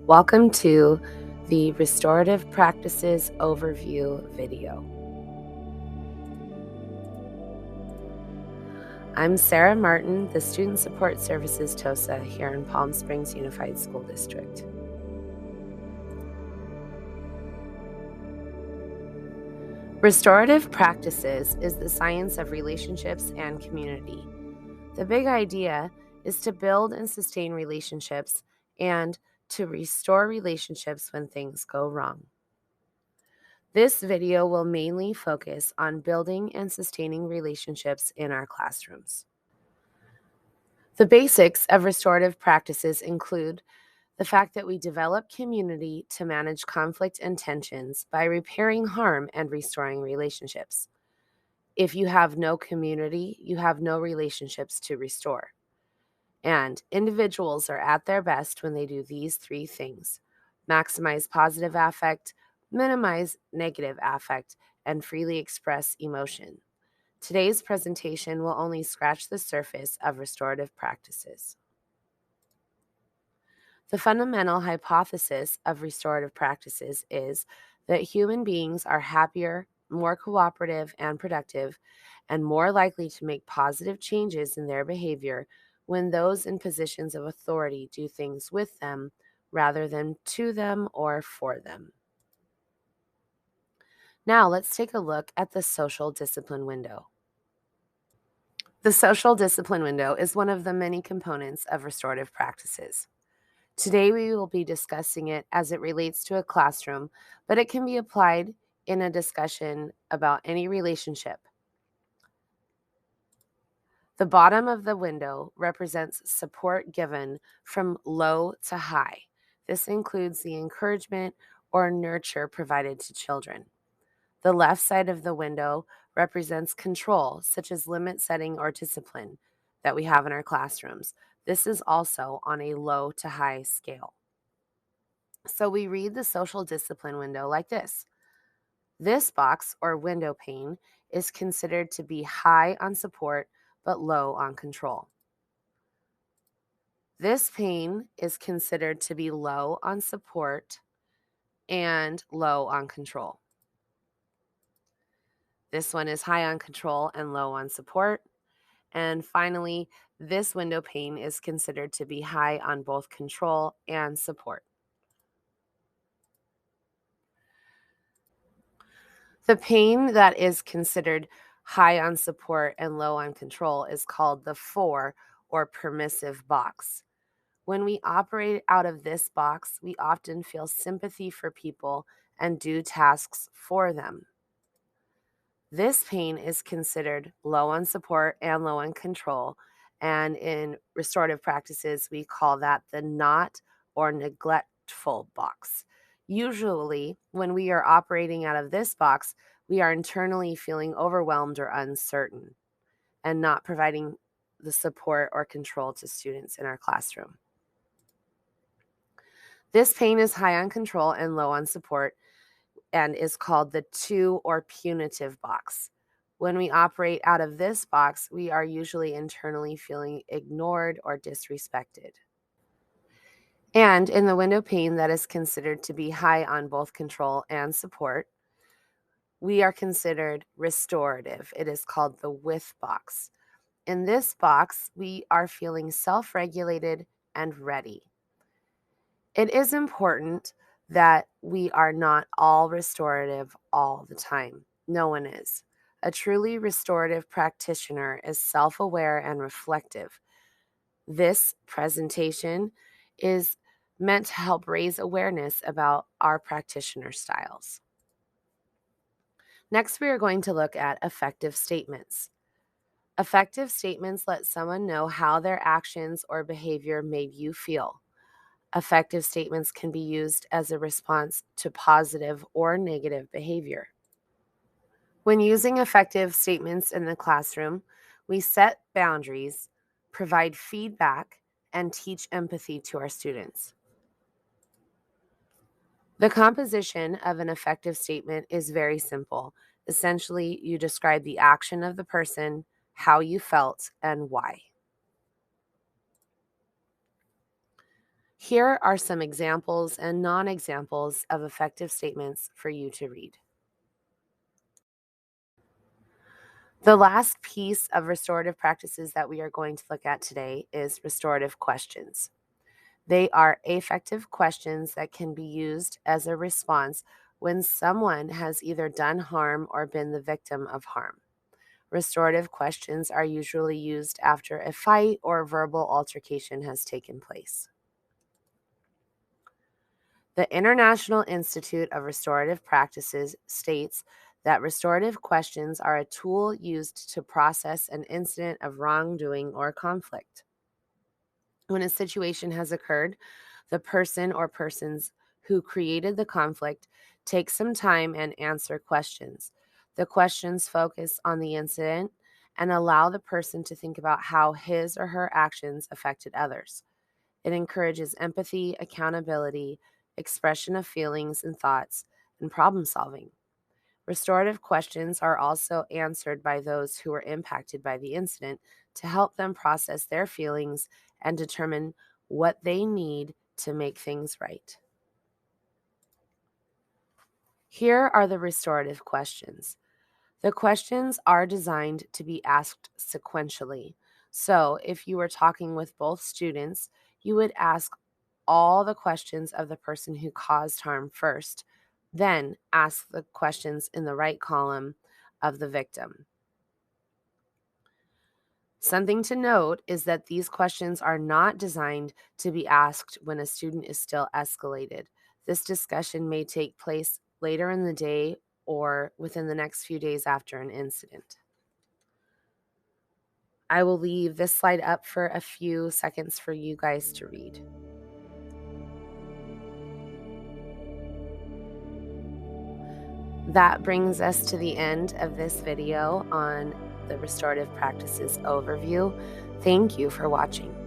Welcome to the Restorative Practices Overview video. I'm Sarah Martin, the Student Support Services TOSA here in Palm Springs Unified School District. Restorative practices is the science of relationships and community. The big idea is to build and sustain relationships and to restore relationships when things go wrong. This video will mainly focus on building and sustaining relationships in our classrooms. The basics of restorative practices include the fact that we develop community to manage conflict and tensions by repairing harm and restoring relationships. If you have no community, you have no relationships to restore. And individuals are at their best when they do these three things: maximize positive affect, minimize negative affect, and freely express emotion. Today's presentation will only scratch the surface of restorative practices. The fundamental hypothesis of restorative practices is that human beings are happier, more cooperative and productive, and more likely to make positive changes in their behavior when those in positions of authority do things with them rather than to them or for them. Now let's take a look at the social discipline window. The social discipline window is one of the many components of restorative practices. Today we will be discussing it as it relates to a classroom, but it can be applied in a discussion about any relationship. The bottom of the window represents support given from low to high. This includes the encouragement or nurture provided to children. The left side of the window represents control, such as limit setting or discipline that we have in our classrooms. This is also on a low to high scale. So we read the social discipline window like this. This box or window pane is considered to be high on support but low on control. This pane is considered to be low on support and low on control. This one is high on control and low on support. And finally, this window pane is considered to be high on both control and support. The pane that is considered high on support and low on control is called the for or permissive box. When we operate out of this box, we often feel sympathy for people and do tasks for them. This pane is considered low on support and low on control, and in restorative practices, we call that the not or neglectful box. Usually, when we are operating out of this box, we are internally feeling overwhelmed or uncertain and not providing the support or control to students in our classroom. This pane is high on control and low on support and is called the to or punitive box. When we operate out of this box, we are usually internally feeling ignored or disrespected. And in the window pane that is considered to be high on both control and support, we are considered restorative. It is called the with box. In this box, we are feeling self-regulated and ready. It is important that we are not all restorative all the time. No one is. A truly restorative practitioner is self-aware and reflective. This presentation is meant to help raise awareness about our practitioner styles. Next, we are going to look at effective statements. Effective statements let someone know how their actions or behavior made you feel. Effective statements can be used as a response to positive or negative behavior. When using effective statements in the classroom, we set boundaries, provide feedback, and teach empathy to our students. The composition of an effective statement is very simple. Essentially, you describe the action of the person, how you felt, and why. Here are some examples and non-examples of effective statements for you to read. The last piece of restorative practices that we are going to look at today is restorative questions. They are affective questions that can be used as a response when someone has either done harm or been the victim of harm. Restorative questions are usually used after a fight or verbal altercation has taken place. The International Institute of Restorative Practices states that restorative questions are a tool used to process an incident of wrongdoing or conflict. When a situation has occurred, the person or persons who created the conflict take some time and answer questions. The questions focus on the incident and allow the person to think about how his or her actions affected others. It encourages empathy, accountability, expression of feelings and thoughts, and problem solving. Restorative questions are also answered by those who were impacted by the incident to help them process their feelings and determine what they need to make things right. Here are the restorative questions. The questions are designed to be asked sequentially. So, if you were talking with both students, you would ask all the questions of the person who caused harm first, then ask the questions in the right column of the victim. Something to note is that these questions are not designed to be asked when a student is still escalated. This discussion may take place later in the day or within the next few days after an incident. I will leave this slide up for a few seconds for you guys to read. That brings us to the end of this video on the restorative practices overview. Thank you for watching.